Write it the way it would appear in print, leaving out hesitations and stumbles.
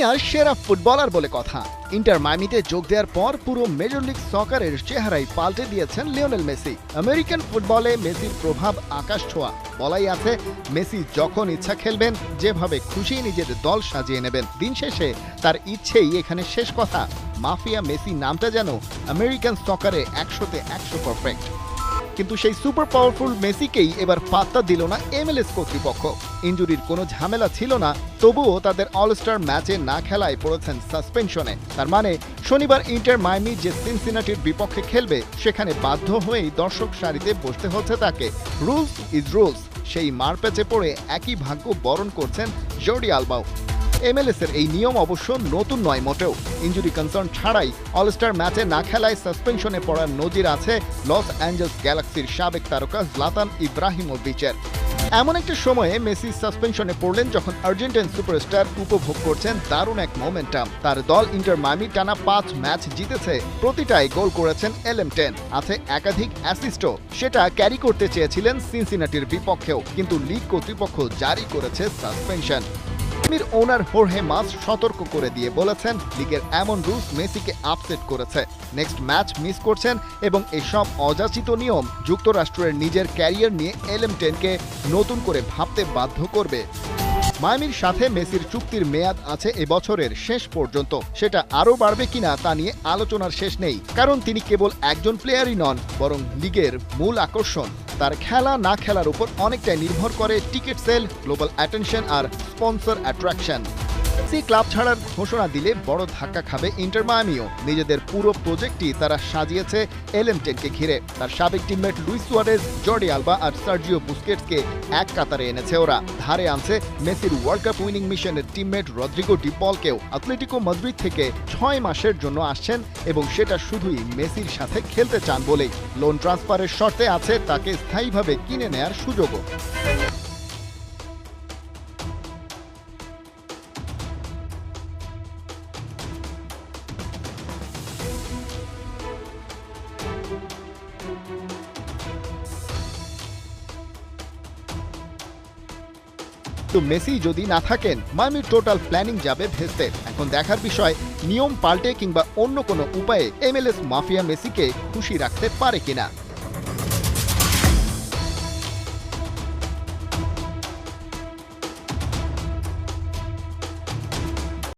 দুনিয়ার সেরা ফুটবলার বলে কথা। ইন্টার মায়ামিতে যোগ দেওয়ার পর পুরো মেজর লিগ সকারের চেহারাই পাল্টে দিয়েছেন লিওনেল মেসি। আমেরিকান ফুটবলে মেসির প্রভাব আকাশ ছোঁয়া। বলাই আছে মেসি যখন ইচ্ছা খেলবেন, যেভাবে খুশি নিজের দল সাজিয়ে নেবেন। দিন শেষে তার ইচ্ছেই এখানে শেষ কথা। মাফিয়া মেসি নামটা যেন আমেরিকান সকারে 100-তে 100 পারফেক্ট। কিন্তু সেই সুপার পাওয়ারফুল মেসিকেই এবার পাত্তা দিল না MLS কর্তৃপক্ষ। ইনজুরির কোনো ঝামেলা ছিল না, তবুও তাদের অলস্টার ম্যাচে না খেলায় পড়েছেন সাসপেনশনে। তার মানে শনিবার ইন্টার মায়ামি যে সিনসিনাটির বিপক্ষে খেলবে, সেখানে বাধ্য হয়েই দর্শক সারিতে বসতে হচ্ছে তাকে। রুলস ইজ রুলস, সেই মারপ্যাচে পড়ে একই ভাগ্য বরণ করছেন জর্ডি আলবাও। MLS এর এই নিয়ম অবশ্য নতুন নয় মোটেও। ইনজুরি কনসার্ন ছাড়াই অলস্টার ম্যাচে না খেলায় সাসপেনশনে পড়ার নজির আছে লস অ্যাঞ্জেলস গ্যালাক্সির সাবেক তারকা জলাতান ইব্রাহিমোভিচের। এমন একটা সময়ে মেসি সাসপেনশনে পড়লেন যখন আর্জেন্টাইন সুপারস্টার উপভোগ করছেন দারুণ এক মোমেন্টাম। তার দল ইন্টার মায়ামি টানা 5 ম্যাচ জিতেছে, প্রতিটাই গোল করেছেন LM10, আছে একাধিক অ্যাসিস্টও। সেটা ক্যারি করতে চেয়েছিলেন সিনসিনাটির বিপক্ষেও, কিন্তু লিগ কর্তৃপক্ষ জারি করেছে সাসপেনশন। ওনার হোর্হে মাস সতর্ক করে দিয়ে বলেছেন লিগের এমন রুলস মেসিকে আপসেট করেছে। নেক্সট ম্যাচ মিস করছেন এবং এসব অযাচিত নিয়ম যুক্তরাষ্ট্রের নিজের ক্যারিয়ার নিয়ে LM10কে নতুন করে ভাবতে বাধ্য করবে। মায়ামির সাথে মেসির চুক্তির মেয়াদ আছে এবছরের শেষ পর্যন্ত। সেটা আরও বাড়বে কিনা তা নিয়ে আলোচনার শেষ নেই, কারণ তিনি কেবল একজন প্লেয়ারই নন, বরং লিগের মূল আকর্ষণ। তার খেলা না খেলার উপর অনেকটাই নির্ভর করে টিকিট সেল, গ্লোবাল অ্যাটেনশন আর স্পন্সর অ্যাট্রাকশন। ক্লাব ছাড়ার ঘোষণা দিলে বড় ধাক্কা খাবে ইন্টার মায়ামিও। নিজেদের পুরো প্রজেক্টই তারা সাজিয়েছে LM10কে ঘিরে। তার সাবেক teammate Luis Suarez, Jordi Alba আর সার্জিও বুস্কেটসকে এক কাতারে এনেছে ওরা। ধারে আনছে মেসির ওয়ার্ল্ড কাপ উইনিং মিশনের টিমমেট রদ্রিগো ডি পলকেও। অ্যাটলেটিকো মাদ্রিদ থেকে 6 মাসের জন্য আসছেন এবং সেটা শুধুই মেসির সাথে খেলতে চান বলেই। লোন ট্রান্সফারের শর্তে আছে তাকে স্থায়ীভাবে কিনে নেয়ার সুযোগও। তো মেসি যদি না থাকেন, মায়ামির টোটাল প্ল্যানিং যাবে ভেস্তে। এখন দেখার বিষয় নিয়ম পাল্টে কিংবা অন্য কোনো উপায়ে MLS মাফিয়া মেসিকে খুশি রাখতে পারে কিনা।